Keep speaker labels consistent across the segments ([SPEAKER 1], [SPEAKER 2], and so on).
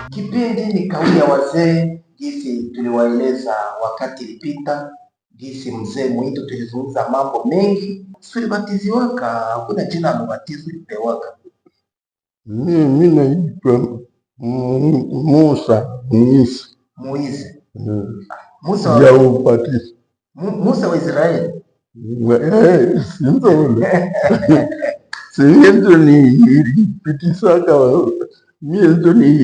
[SPEAKER 1] Kipindi ni kauli ya wazee, jinsi tuliwaeleza wakati ilipita, jinsi mzee Mwito tulizungumza mambo mengi. Tulibatiziwaka, hakuna jina la ubatizo ilipewaka.
[SPEAKER 2] Mimi naitwa Musa Muisi.
[SPEAKER 1] Muisi.
[SPEAKER 2] Musa ya ubatizo.
[SPEAKER 1] Musa wa Israeli.
[SPEAKER 2] Siento ni ilipitisaka miento ni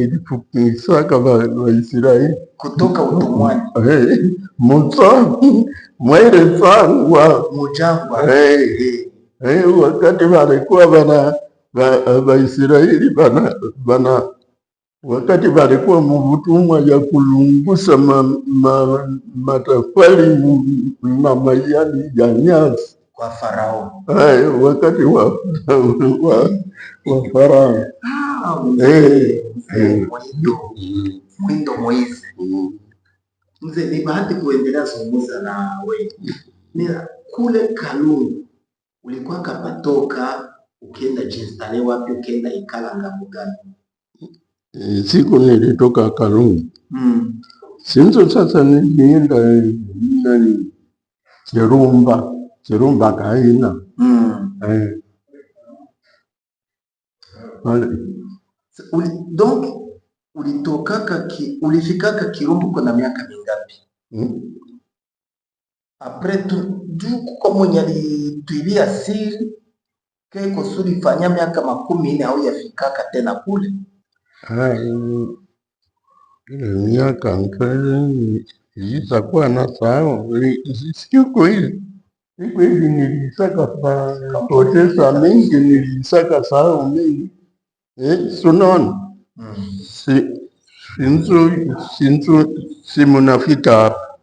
[SPEAKER 2] ilifupisaka wa Israeli
[SPEAKER 1] kutoka utumwani.
[SPEAKER 2] Musa mwere sangwa
[SPEAKER 1] mujangwa.
[SPEAKER 2] Wakati walikuwa Waisraeli bana wakati walikuwa mubutumwa ya kulungusa matafali mamayani ya nyasi
[SPEAKER 1] kwa Farao.
[SPEAKER 2] Wakati wa Farao.
[SPEAKER 1] Mwito Moizi. Mzee, ni bahati kuendelea zungumza na wewe. Kule Kalungu ulikuwa kapatoka ukienda jinstale wapi, ukienda ikala ngambo gani?
[SPEAKER 2] Siku nilitoka Kalungu. Sinzo sasa nilienda nani Kirumba Kaina.
[SPEAKER 1] Donc ulifikaka Kirumba kuna miaka mingapi? Après juu kwa mwenye alituibia siri keko suri fanya miaka 14 au yafikaka tena kule.
[SPEAKER 2] Ile miaka nkali itakuwa na sawa siku hizi nilisaka potesa mingi, nilisaka sawa mingi sunon si munafika hapa.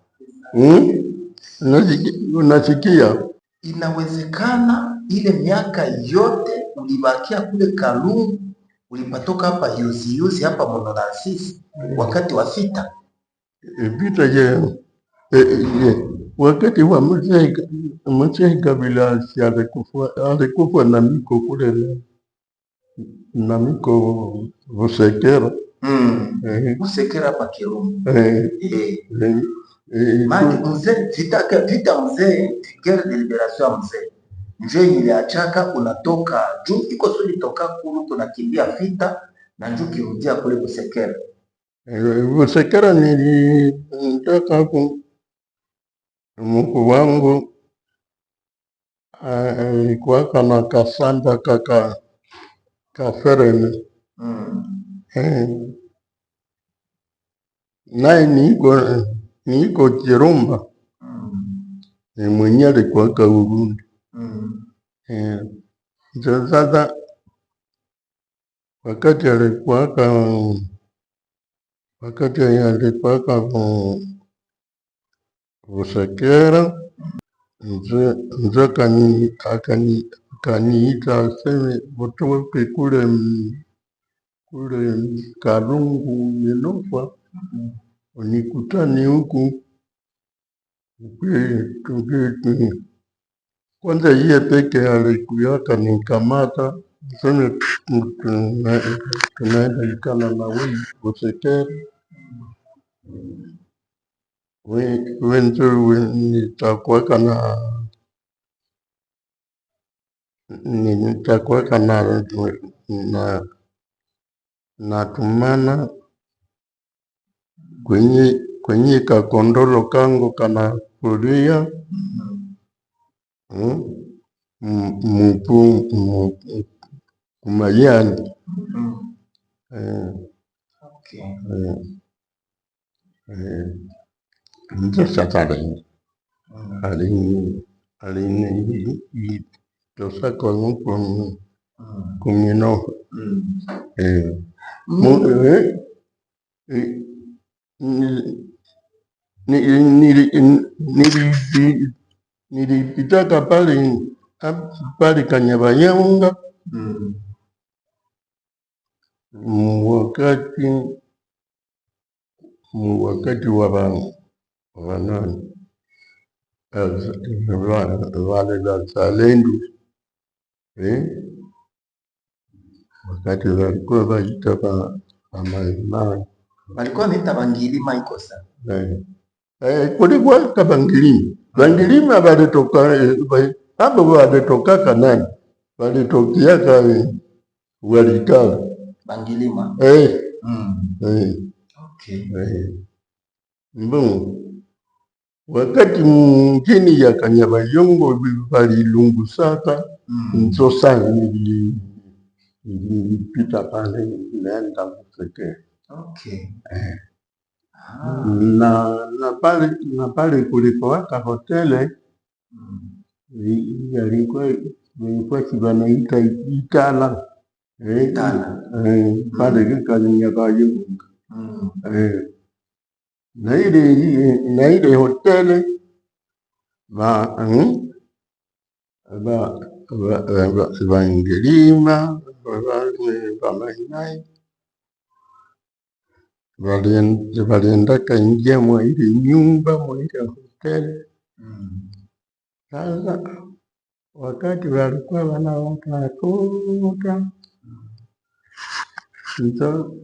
[SPEAKER 2] Unasikia,
[SPEAKER 1] inawezekana ile miaka yote ulibakia kule Kalungu, ulipatoka hapa yuzi hapa Mononasisi wakati wa vita.
[SPEAKER 2] Vita je, wakati wa mzee Kabila alikufa na miko kule na miko Busekera.
[SPEAKER 1] Busekera hapa Kirumba. Mzee vita mzee guerre de liberation mzee njo iliachaka unatoka juu iko suli toka kulu tunakimbia vita na njoo kirudia kule Busekera.
[SPEAKER 2] Busekera nilitoka hapo, mkuu wangu alikuwa kana kasanda kaferene. Naye niko Kirumba. Mwenye alikuwa Urundi. Sasa wakati alikuwa Busekera, mzee akaniita aseme utoke kule Kalungu Minova unikutane huku. Kwanza yeye peke alikuja nikamata, sema tunaenda ikala na wewe Busekera. Wenzo nitakuweka na tumana kwenye kakondolo kangu kana kulia kumayani. Ndio sasa alini tosaka huko Kumino. Nilipitaka pale Kanyabayonga wakati wa nani wale Wazalendo wakati walikuwa waita Maimai.
[SPEAKER 1] Walikuwa wanaita Bangilima iko sana.
[SPEAKER 2] Kulikuwa Bangilima. Bangilima hapo walitoka nani? Walitokea Walikale.
[SPEAKER 1] Bangilima. Okay.
[SPEAKER 2] Mbona wakati mwingine ya Kanyabayongo walilungusaka nzo sana nilipita pale naenda Msekere.
[SPEAKER 1] Okay.
[SPEAKER 2] Na pale kulipowaka hotele ilikuwa wanaita Itala. Pale Kanyabayongo. Na ile hoteli Bangilima Maimai walienda kaingia mwa ile nyumba mwa ile hoteli. Sasa wakati walikuwa wanawatafuta ndio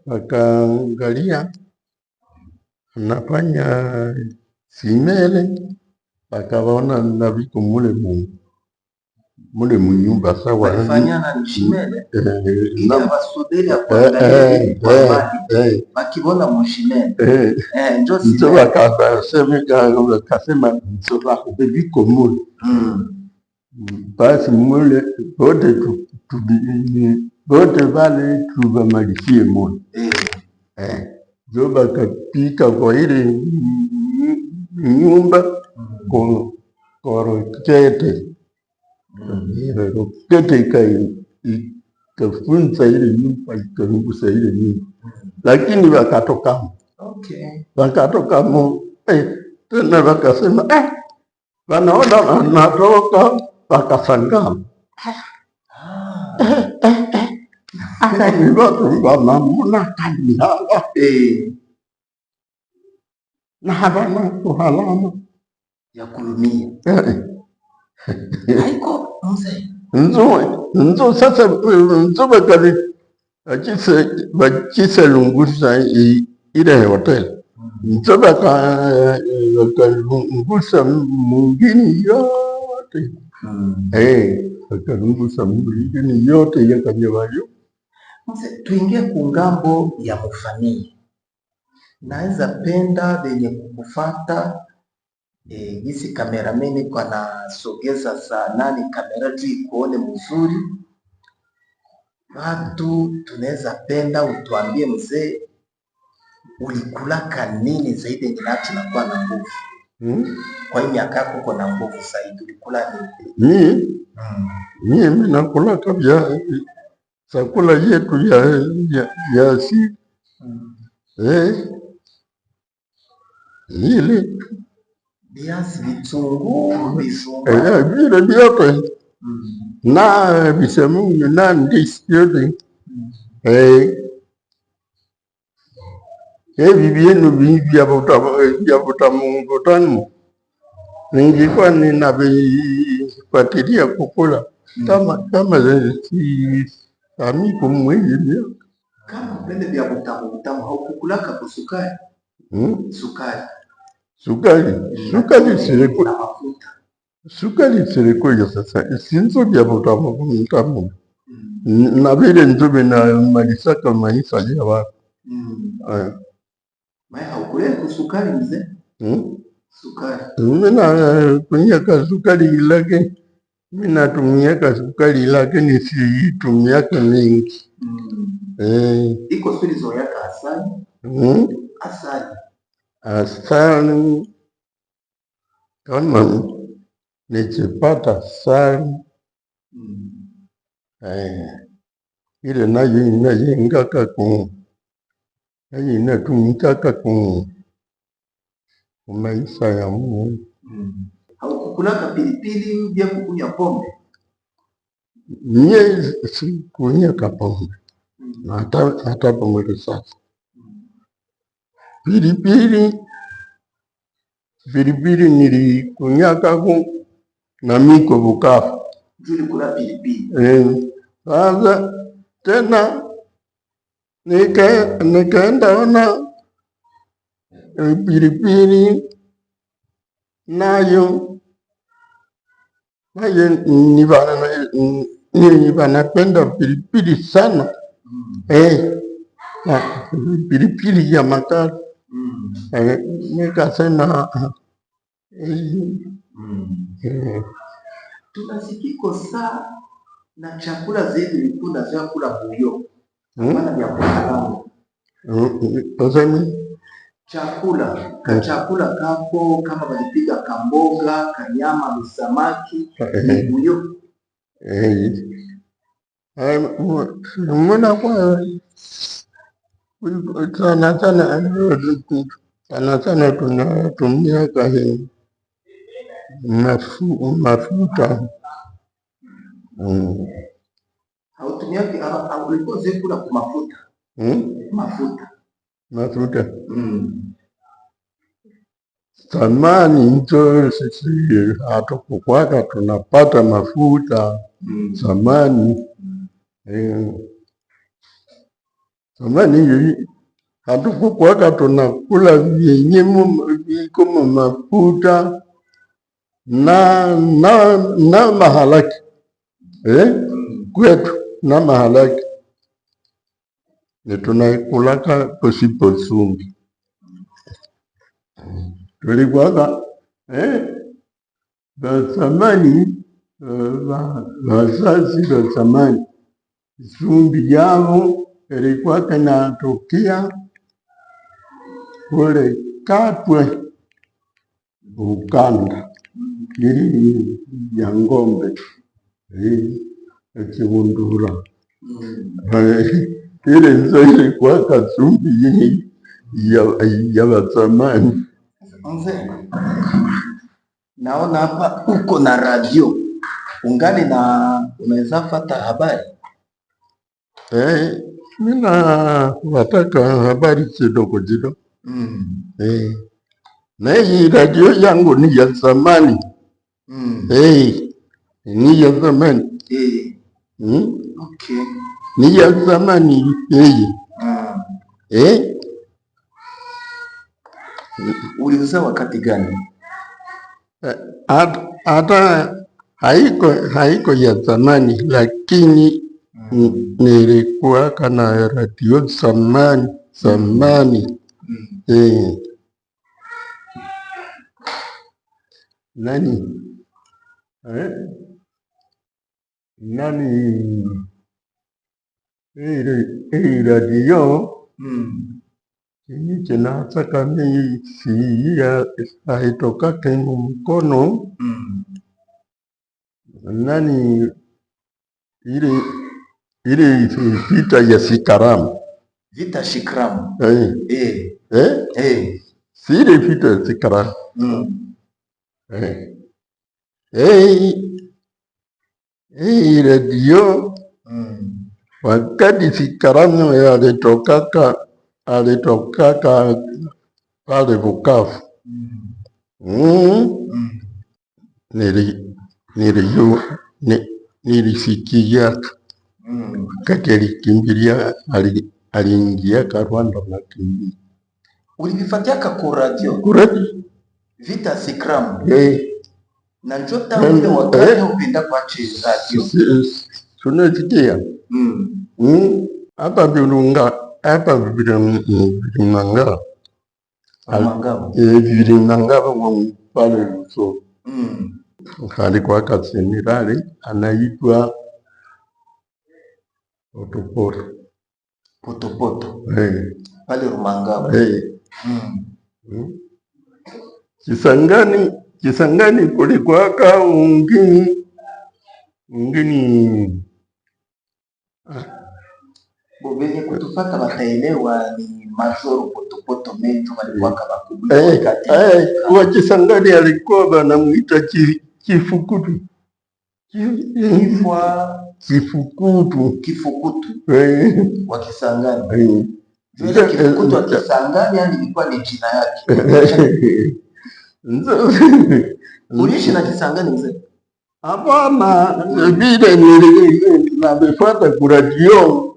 [SPEAKER 2] wakaangalia nafanya simele, wakaona na viko mule munyumba sawa.
[SPEAKER 1] Walifanyana ni shimele ili wasubiri kuangalia wakibona mshimele
[SPEAKER 2] ndio wakasema ndio viko mule. Basi mule bote vale tubamalizie mule. Ndio bakapita kwa ile nyumba korokete. Rokete ikafunza ile nyumba, ikaunguza ile nyumba. Lakini wakatoka.
[SPEAKER 1] Okay.
[SPEAKER 2] Wakatoka tena wakasema wanaona natoka, wakashangaa. Wanamuna kanyaga na habana kuhalama
[SPEAKER 1] ya kulumia. Haiko mzee.
[SPEAKER 2] Nzo sasa nzo bakise lungusa ile hotel. Nzo bakalungusa mwingine yote. Bakalungusa mwingine yote ya Kanyabayongo.
[SPEAKER 1] Tuingie kungambo ya mufamia. Naweza penda venye kukufata gisi kamerameni kwa nasogeza saa nani kamera juu ikuone mzuri. Watu tunaweza penda utuambie mzee, ulikulaka nini zaidi yenye nati nakuwa na nguvu? Kwa hii miaka yako uko na nguvu zaidi, ulikula nini?
[SPEAKER 2] Mimi nakulaka vya chakula yetu ya asili. Ile
[SPEAKER 1] viazi, vitunguu,
[SPEAKER 2] vile vyote na visemuni na ndizi yote. Hivi vyenu vya Butamu ningekuwa ninavifuatilia kukula kama sami kumwezi.
[SPEAKER 1] Kama vile vya Butamu haukukulaka kwa sukari?
[SPEAKER 2] Sukari sirikuja sasa. Sinzo vya Butamu na vile nzube na malisaka maisha ya watu.
[SPEAKER 1] Maya haukulea kusukari mzee? Sukari.
[SPEAKER 2] Mina kunyaka sukari ilake. Mina tumiaka sukari ilake nisiitumiaka mingi.
[SPEAKER 1] Iko suri zoyaka asali?
[SPEAKER 2] Asali. Kama nichipata asali. Ile nayo inayengaka inatumikaka maisha ya Mungu.
[SPEAKER 1] Haukukulaka pilipili vya kukunya pombe?
[SPEAKER 2] Mie sikunyaka pombe. Hata pombe sasa. Pilipili nilikunyaka na miko Bukavu.
[SPEAKER 1] Juli kula pilipili.
[SPEAKER 2] Sasa tena nikaenda ona pilipili nayo ni wanapenda pilipili sana. Pilipili ya makali. Nikasema
[SPEAKER 1] tunasikiko saa na chakula zetu ilikuwa za kula buyo. Maana ya kukaranga. Chakula kako kama walipiga kamboga, kanyama, msamaki, buyo.
[SPEAKER 2] Mbona kwa sana tunatumia kahi mafuta.
[SPEAKER 1] Hautumiaki ulikuwa zikula kwa mafuta. Mafuta.
[SPEAKER 2] Zamani ndio sisi hatukukwaka tunapata mafuta. Zamani hatukukwaka tunakula vyenye viko mafuta na mahalaki. Kwetu na mahalaki ni tunaikulaka pasipo chumvi. Tulikuwaka zamani wazazi wa zamani chumvi yao ilikuwa inatokea kule Katwe Ukanda, ili ya ng'ombe Kibundura. Ile ndio ilikuwa chumvi ya zamani.
[SPEAKER 1] Naona hapa uko na radio, ungali na unaweza fuata habari.
[SPEAKER 2] Mimi wataka habari kidogo. Na hii radio yangu ni ya zamani. Ni ya zamani.
[SPEAKER 1] Okay.
[SPEAKER 2] Ni ya zamani.
[SPEAKER 1] Uliuza wakati gani?
[SPEAKER 2] Hata haiko ya zamani, lakini nilikuwa kana radio zamani. Hii radio kinataka mimi haitoka kwenye mkono. Ile vita ya Shikaramu.
[SPEAKER 1] Vita Shikaramu.
[SPEAKER 2] Si ile vita ya Shikaramu. Hii radio wakati Shikaramu alitokaka pale Bukavu. Nilisikia kati alikimbilia, aliingia Rwanda na kimbilia.
[SPEAKER 1] Ulivifuatiaka kwa radio? Vita Shikaramu. Na njota ule wakati upenda kwa radio.
[SPEAKER 2] Tunasikia. Hapa Virunga. Virunga pale Luso. Alikuwa kajenerali anaitwa
[SPEAKER 1] Potopoto. Pale Rumangabo.
[SPEAKER 2] Kisangani kulikuwaka ungini
[SPEAKER 1] Bobenye kutufata wataelewa ni Majoro Potopoto Metu walikuwaka bakubwa.
[SPEAKER 2] Wa Kisangani alikuwa wanamuita Kifukutu.
[SPEAKER 1] Kifukutu. Wa Kisangani. Kifukutu wa Kisangani ilikuwa ni jina yake. Uliishi na Kisangani mzee?
[SPEAKER 2] Hapana, vile navifuata kuradio.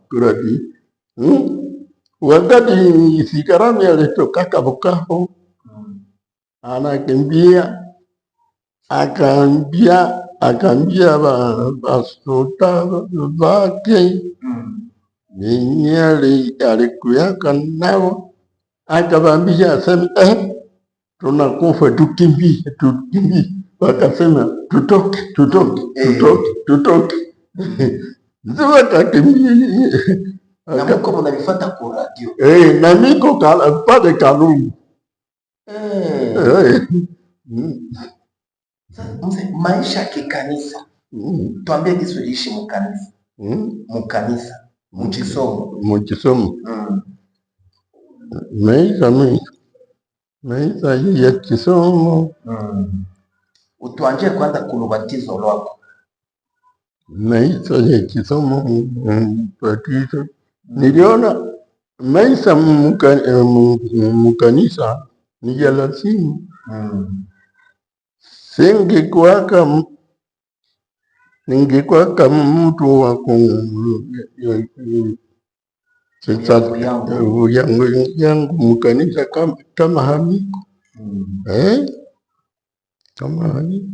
[SPEAKER 2] Kuradio. Wakati Sikarami alitoka Bukavu, anakimbia akaambia basota wake wenye alikuyaka nao, akawaambia aseme tunakufa, tukimbie. Wakasema tutoke. Ndio wakakimbia.
[SPEAKER 1] Na mko mnavifuata kwa radio.
[SPEAKER 2] Na niko pale Kalungu.
[SPEAKER 1] Maisha ya kikanisa. Tuambie kisu uliishi mkanisa. Mkanisa. Mchisomo.
[SPEAKER 2] Maisha ya kisomo.
[SPEAKER 1] Utuanjie kwanza kulubatizo lwako.
[SPEAKER 2] Maisha ya kisomo batizo. Niliona maisha mkanisa ni ya lazima. Ningekuwaka mtu wa yangu mkanisa kama hamiko. Kama hamiko.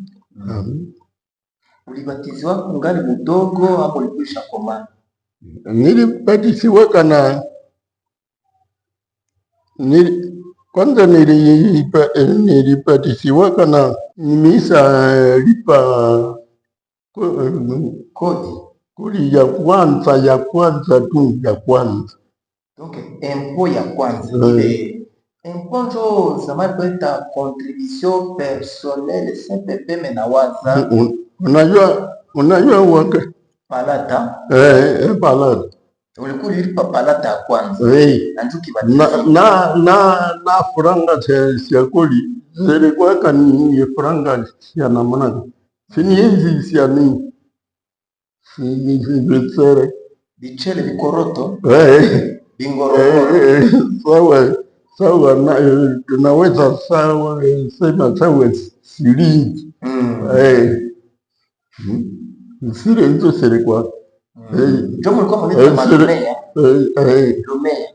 [SPEAKER 1] Ulibatiziwa kungali mdogo au ulikwisha komaa?
[SPEAKER 2] Nilibatiziwa kwanza nilibatiziwa kana misa lipa kodi ya kwanza tu.
[SPEAKER 1] Okay, empo ya kwanza. Ile empo njo zamani kwenda contribution personnelle CPP menawaza.
[SPEAKER 2] Unajua wake
[SPEAKER 1] palata.
[SPEAKER 2] Palata.
[SPEAKER 1] Ulikuwa ulipa palata ya kwanza.
[SPEAKER 2] Na franga ya kodi zilikuwa ni franga ya namna. Sini hizi sia nini? Vitsere.
[SPEAKER 1] Bichele vikoroto.
[SPEAKER 2] Sawa tunaweza sema sawa shilingi. Siri hizo zilikuwa.
[SPEAKER 1] Ndio mlikuwa mnaita malumea. Lumea.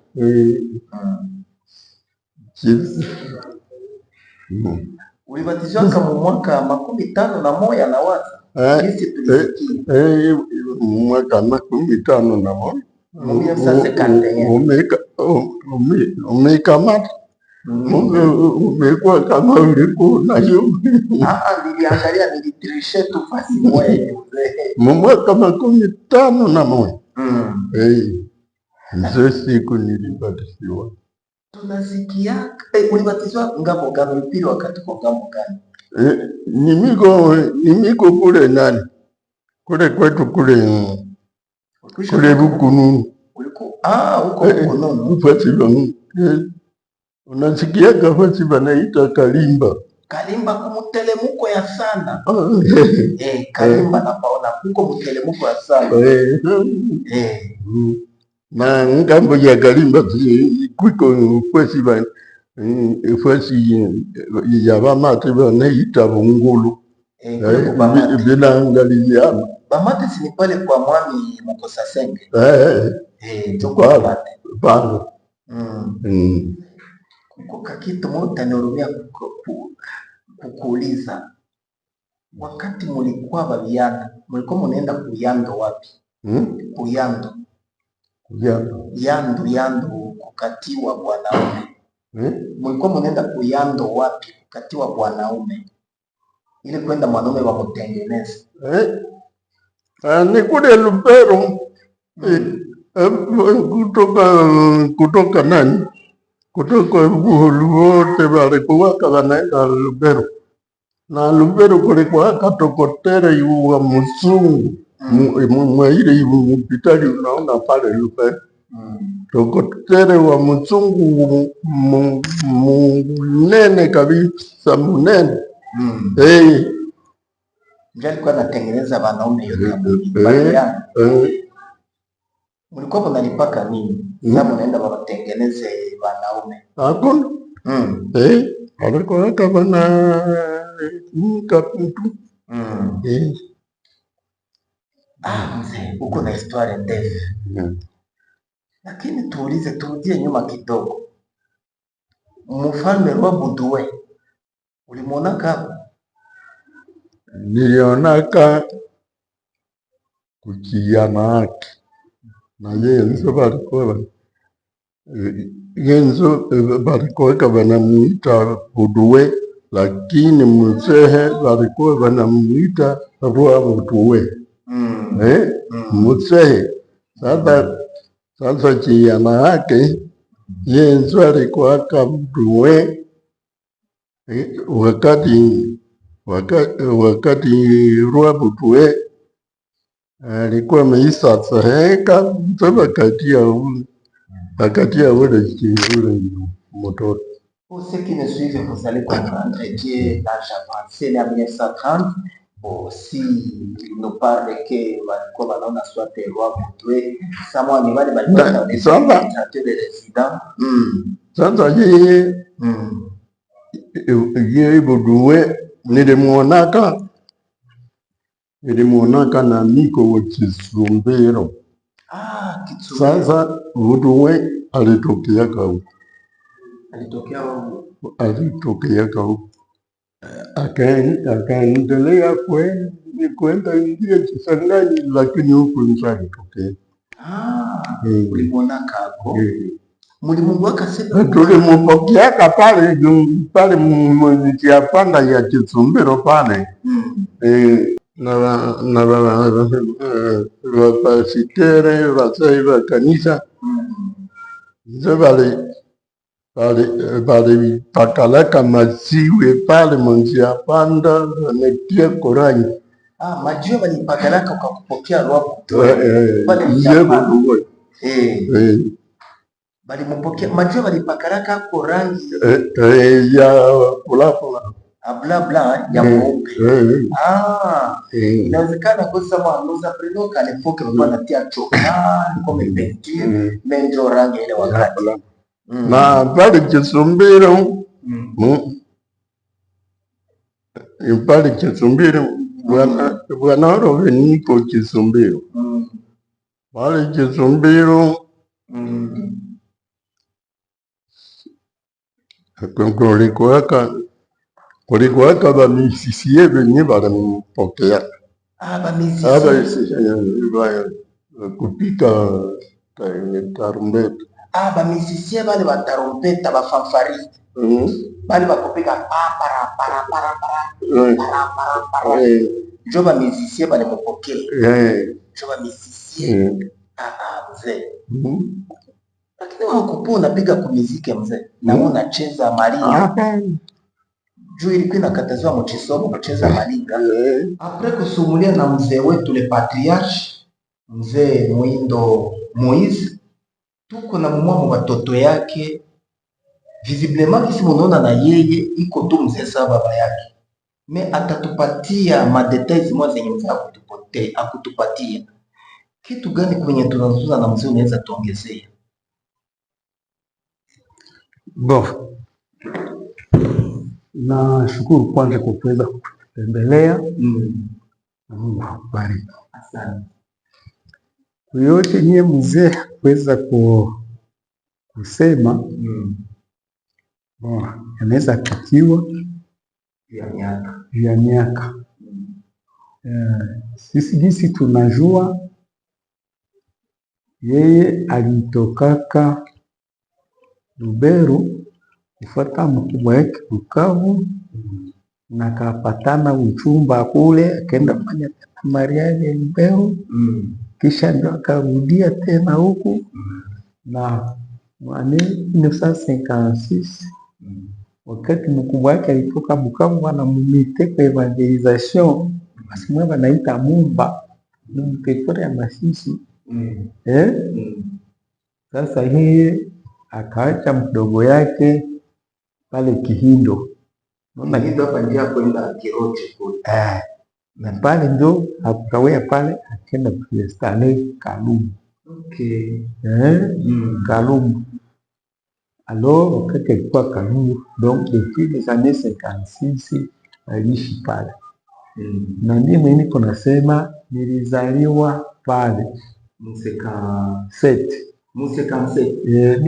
[SPEAKER 1] Ulibatizwa kama mwaka 51 na wapi? Sisi tulisikia.
[SPEAKER 2] Mwaka 51. Umekamata. Umekuwa kama ulikuwa unajua.
[SPEAKER 1] Niliangalia nilitrishe tu fasi moja.
[SPEAKER 2] Mwaka 51. Ndio siku nilibatizwa.
[SPEAKER 1] Tunasikia ulibatizwa ngambo gani? Mpira wakati kwa ngambo gani?
[SPEAKER 2] Nimiko kule nani? Kule kwetu kule Bukununu.
[SPEAKER 1] Huko Bukununu.
[SPEAKER 2] Ufasilo. Unasikia kafasi banaita Kalimba.
[SPEAKER 1] Kalimba kumutelemuko ya sana. Kalimba napaona huko mutelemuko ya sana.
[SPEAKER 2] Na ngambo ya Kalimba kuko fasi ya bamate banaita Bungulu. Binangaliana.
[SPEAKER 1] Bamate si ni pale kwa mwami Mukosa Senge.
[SPEAKER 2] Kwa bango.
[SPEAKER 1] Kuka kitu moja nihurumia kukuuliza. Wakati mulikuwa babiana, mulikuwa mnaenda kuyando wapi? Kuyando. Yando kukatiwa bwanaume. Mulikuwa mnaenda kuyando wapi? Kukatiwa bwanaume. Ili kwenda mwanaume wa kutengeneza.
[SPEAKER 2] Ni kule Lubero. Kutoka nani? Kutoka wote walikuwa wanaenda Lubero. Na Lubero kulikuwa katokotere wa mzungu. Ile hospitali unaona pale Lubero. Tokotere wa mzungu munene kabisa munene.
[SPEAKER 1] Ndio alikuwa anatengeneza wanaume yote. Mlikuwa mnalipaka nini? Sasa mnaenda watengeneze wanaume.
[SPEAKER 2] Hakuna. Alikuwa kama kaputu.
[SPEAKER 1] Mzee, uko na historia ndefu. Lakini turudie nyuma kidogo. Mfalme Roi Baudouin ulimuonaka hapo?
[SPEAKER 2] Nilionaka kukijana wake na yenzo balikuwa yenzo balikuwa wanamuita Baudouin, lakini mzee balikuwa wanamuita Roi Baudouin. Mzee sasa kijana wake yenzo alikuwa Baudouin wakati Roi Baudouin alikuwa ameisha zeeka, mzee akatia ule mtoto.
[SPEAKER 1] Ce qui me suit, vous allez comprendre que l'âge avancé, la 1930, si nous parle que walikuwa wanaona soit Roi Baudouin, sama ni wale walikuwa wanaona de resident.
[SPEAKER 2] Sasa yeye Baudouin nilimuonaka na niko wa Kisumbiro. Sasa Baudouin alitokea huko, akaendelea kwenda ndio Kisangani, lakini huko nje alitokea.
[SPEAKER 1] Ulimuonaka hapo? Mulimuwaka sasa,
[SPEAKER 2] tulimupokeaka pale mwenye panda ya Kisumbiro pale. Na wapasitere wasai wa kanisa ndio pakalaka maziwe pale mwenye panda wametia Korani.
[SPEAKER 1] Majiwe walipakalaka ukakupokea Roi Baudouin. Balimupokea majiwe walipakalaka Korani
[SPEAKER 2] ya kulapula
[SPEAKER 1] bla ya mweupe. Inawezekana kwa sababu nous apprenons qu'à l'époque walikuwa wanatia chocolat comme peinture mais ndio rangi ile wakati.
[SPEAKER 2] Na pale Kisumbiro bwana roho niko Kisumbiro pale Kisumbiro kulikuwaka bamizisie benye banampokea kupika tarumbeta.
[SPEAKER 1] Bamizisie bale batarumbeta bafanfariste bale bakupika njo bamizisie bale mupokea njo bamizisie. Mzee, lakini wakupo unapiga kumiziki mzee na unacheza malinga juu ilikuwa inakatazwa mchisomo kucheza malinga. Apres kusumulia na mzee wetu le patriarche mzee Mwindo Moise, tuko na mwa watoto yake visiblement kisi munaona na yeye iko tu mzee sawa baba yake, me atatupatia madetails mwa zenye mzee akutupatia. Kitu gani kwenye tunazungumza na mzee unaweza tuongezea?
[SPEAKER 3] Na shukuru kwanza kwa kuweza kutembelea. Na Mungu akubariki.
[SPEAKER 1] Asante.
[SPEAKER 3] Yote niye mzee kuweza kusema anaweza katiwa ya miaka. Sisi jinsi tunajua yeye alitokaka Lubero kufuata mkubwa yake Bukavu na kapatana uchumba kule, akaenda fanya mariage Lubero, kisha ndo akarudia tena huku na mwani 1956 wakati mkubwa yake alitoka Bukavu na mumite kwa evangelisation basi mwe wanaita Mumba ni territoire ya Masisi. Sasa hii akaacha mdogo yake pale Kihindo.
[SPEAKER 1] Naona Kihindo hapa ndio kwenda Kiroche kule.
[SPEAKER 3] Na pale ndo akawea pale akaenda kuestale Kalumu. Kalumu. Alors wakati alikuwa Kalumu, donc depuis les années 56 aliishi pale. Na ndiye mwenye niko nasema nilizaliwa pale
[SPEAKER 1] Museka
[SPEAKER 3] Sete.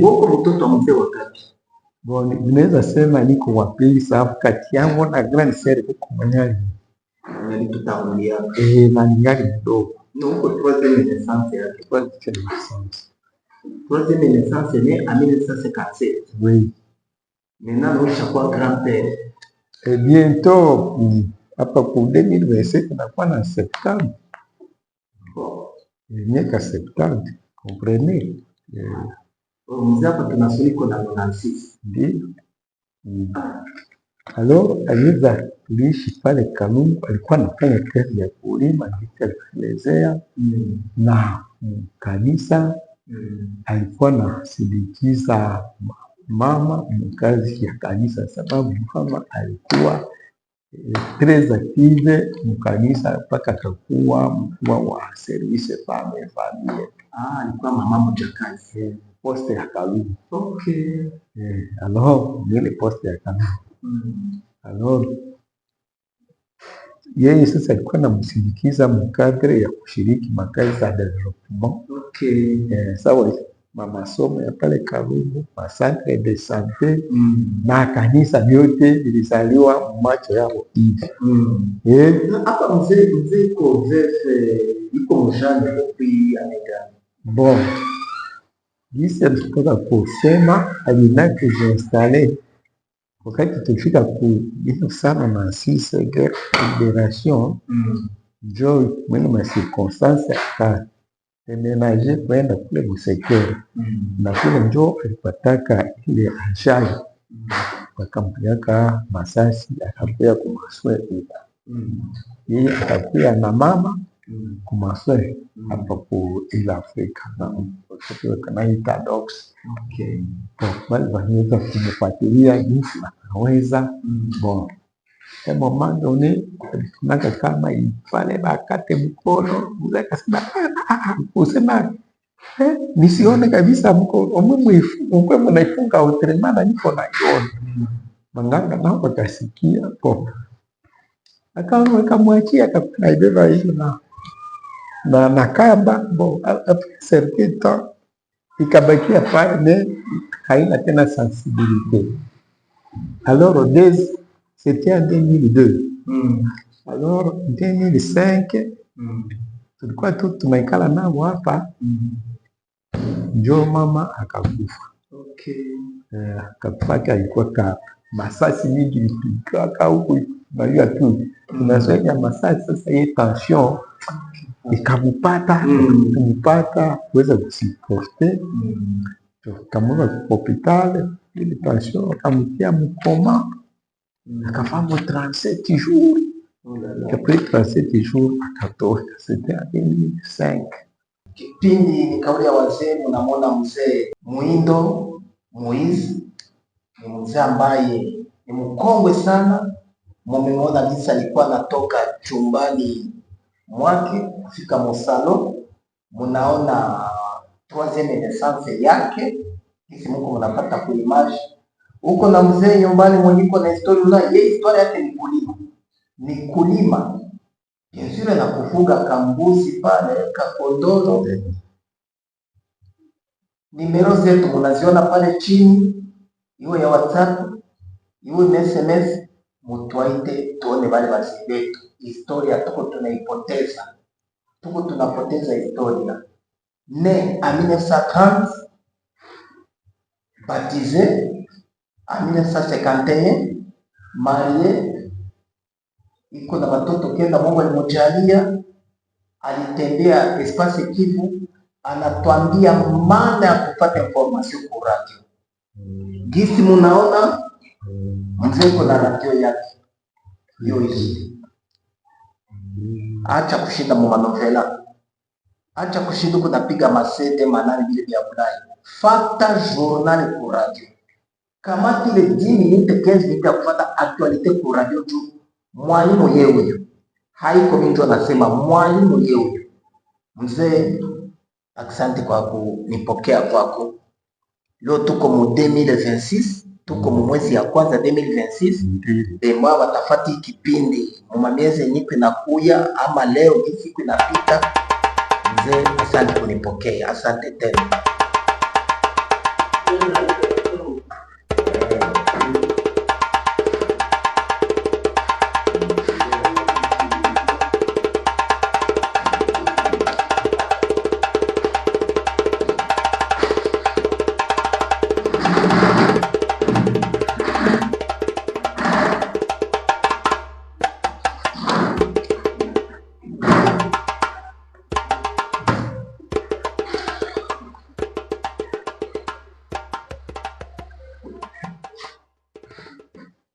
[SPEAKER 1] Wako mtoto wa mzee wakati.
[SPEAKER 3] Bon, ninaweza sema niko wa pili sababu kati yangu na grand sœur kuko manyali.
[SPEAKER 1] Alitutangulia.
[SPEAKER 3] Na ningali mdogo.
[SPEAKER 1] No, uko troisième naissance yake. Troisième naissance né en 1957.
[SPEAKER 3] Oui.
[SPEAKER 1] Maintenant, nous sommes grand-père.
[SPEAKER 3] Et bientôt, hapa pour 2027 nakuwa na 70. Miaka 70, comprenez?
[SPEAKER 1] Mzee hapa tunasuliko na 96.
[SPEAKER 3] Ndio. Alors, aliza tuliishi pale Kalungu, alikuwa anafanya kazi ya kulima, alituelezea na kanisa alikuwa anasindikiza mama mkazi ya kanisa, sababu mama alikuwa très active mkanisa mpaka akakuwa mkuu wa service famille.
[SPEAKER 1] Alikuwa mama mjakazi.
[SPEAKER 3] Poste ya Kalungu.
[SPEAKER 1] Okay.
[SPEAKER 3] Alors, ile poste ya Kalungu. Alors, yeye sasa alikuwa anamsindikiza mkadre ya kushiriki makazi za development.
[SPEAKER 1] Okay.
[SPEAKER 3] Sawa, masomo ya pale Kalungu, centre de santé na kanisa vyote vilizaliwa macho yao hivi.
[SPEAKER 1] Hapa mzee iko mjane depuis anega.
[SPEAKER 3] Bon, jinsi alitoka kusema alina kujiinstale wakati tulifika ku 1996 Liberation, njo mwene ma circonstance ya deménager kwenda kule Busekere, na kule njo alipataka ile ajali, wakampeleka Masasi, akakuya kumaswe huko. Yeye akakuya na mama kumaswe hapa ku ila Afrika na wakati wakanaita docs.
[SPEAKER 1] Okay.
[SPEAKER 3] Bali waniweza kumufuatilia jinsi wanaweza. Bon, moment donné naka kama ifale bakate mkono, mzee akasema usema nisione kabisa mkono mwe mnaifunga utremana niko na yona. Manganga nao wakasikia po. Akamwachia akaibeba hiyo na kamba. Bon, après certain temps ikabakia pale, mais haina tena sensibilité. Alors c'était en 2002. Alors 2005 tulikuwa tu tumeikala nao hapa, njo mama akakufa.
[SPEAKER 1] Okay.
[SPEAKER 3] Akakufa, alikuwa ka masasi mingi ilipika huko, bali tu tunasema masasi. Sasa hii tension ikamupata kuweza kusiporte, tukamweka kwa hospitali, ile tension akamtia mkoma, akafamu 37 jours. Après 37 jours akatoka. C'était en 2005.
[SPEAKER 1] Kipindi ni kauli ya wazee, mnamwona mzee Muindo Moize, ni mzee ambaye ni mkongwe sana. Mumemwona jinsi alikuwa anatoka chumbani mwake kufika mosalo, munaona troisième naissance yake, kisi Mungu mnapata kuimaji huko. Na mzee nyumbani mwenyiko na historia, yeye historia yake ni kulima bien sûr, na kufuga kambuzi pale kakondoro. Nimero zetu munaziona pale chini, iwe ya WhatsApp iwe SMS, mutwaite tuone wale wazee wetu. Historia tuko tunaipoteza, tuko tunapoteza historia. Ne a 1930, baptisé a 1951, marié, iko na watoto kenda. Mungu alimjalia, alitembea espace Kivu, anatuambia maana ya kupata information kwa radio. Gisi munaona mzee kuna radio yake hiyo hizi. Acha kushinda mu manovela, acha kushinda kunapiga masete manani vile vya Bulaya. Fata journal kwa radio, kama ile 10 minutes 15 minutes ya kufuata actualite kwa radio tu. Mwalimu yewe haiko mtu anasema, mwalimu yewe. Mzee, asante kwa kunipokea kwako. Leo tuko mu 2026, tuko mu mwezi ya kwanza 2026 bemwa watafati kipindi mu miezi yenye inakuya ama leo hii siku inapita. Mzee, asante kunipokea, asante tena.